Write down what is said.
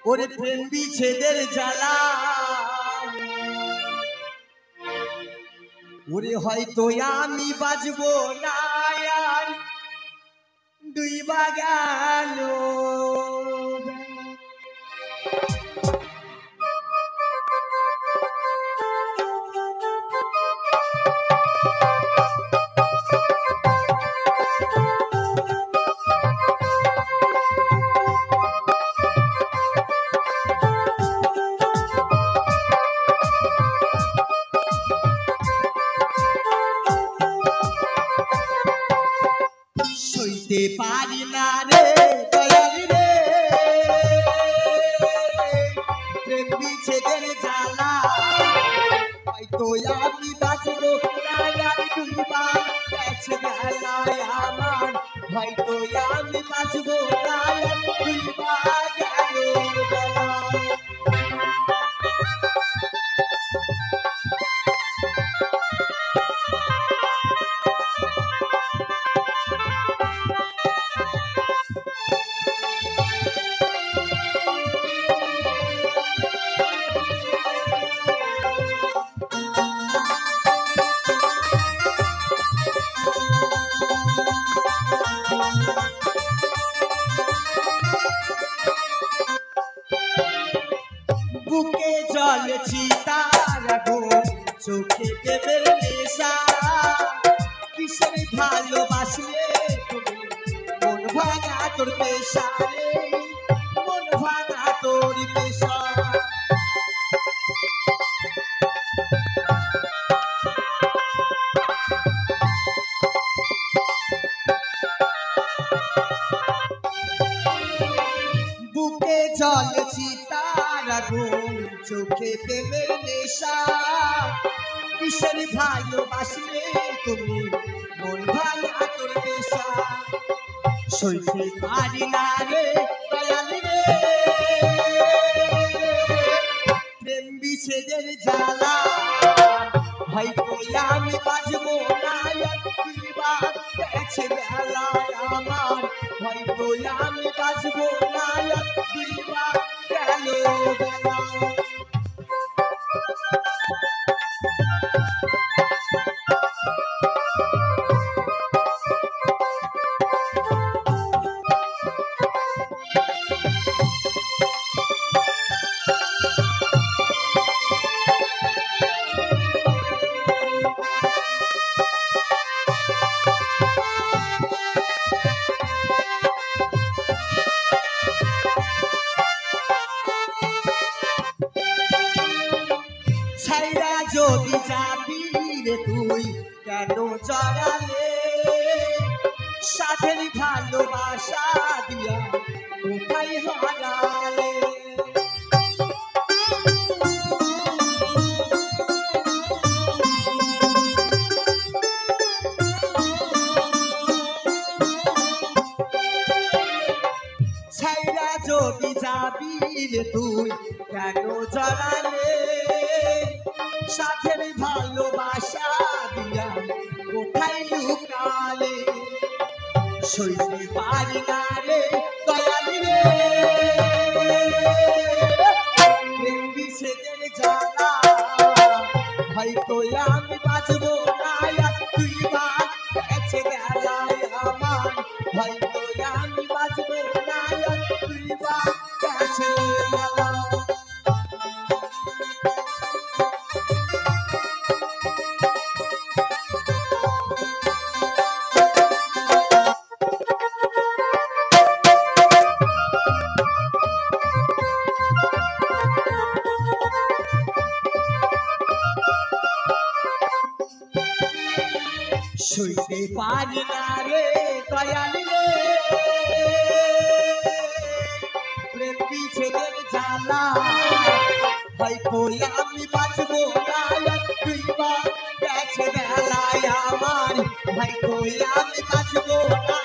ওরে প্রেম বিচ্ছেদের জ্বালা ওরে হয়তো আমি বাজবো না আর দুই বাগান সইতে পারি না রে দয়াল রে প্রেম বিচ্ছেদের জ্বালা হয়তো আমি বাঁচবো না আর দুইবার গেছে বেলায় আমার হয়তো আমি বাঁচবো না আর দুইবার গেল বেলা বুকে জ্বলছি তার আগুন চোখে দেবের নেশা কিসের ভালোবাসলে তুমি মন ভাঙা তোর পেশা রে মন ভাঙা তোর পেশা বুকে জ্বলছি তার আগুন চোখে প্রেমের নেশা কিসের ভালোবাসলে তুমি মন ভাঙা তোর পেশা সইতে পারি না রে দয়াল রে প্রেম বিচ্ছেদের জ্বালা হয়তো আমি বাজবো না দুইবার গেছে বেলায় আমার হয়তো আমি বাজবো না দুইবার গেল বেলা ছাইরা যদি যাবি রে তুই কেন জড়ালে সাধের ভালোবাসা দিয়া কোথায় হারালে ছাইরা যদি যাবি রে তুই কেন জড়ালে সাথের ভালোবাসা দিয়া কোথায় লুকালে সইতে পারি না রে দয়াল রে প্রেম বিচ্ছেদের জ্বালা হয়তো আমি বাঁচবো না আর দুইবার গেছে বেলায় আমার হয়তো আমি বাঁচবো না আর দুইবার গেছে বেলা সইতে পারি না রে দয়াল রে প্রেম বিচ্ছেদের জ্বালা হয়তো আমি বাঁচবো না দুইবার গেছে বেলায় আমার হয়তো আমি বাঁচবো না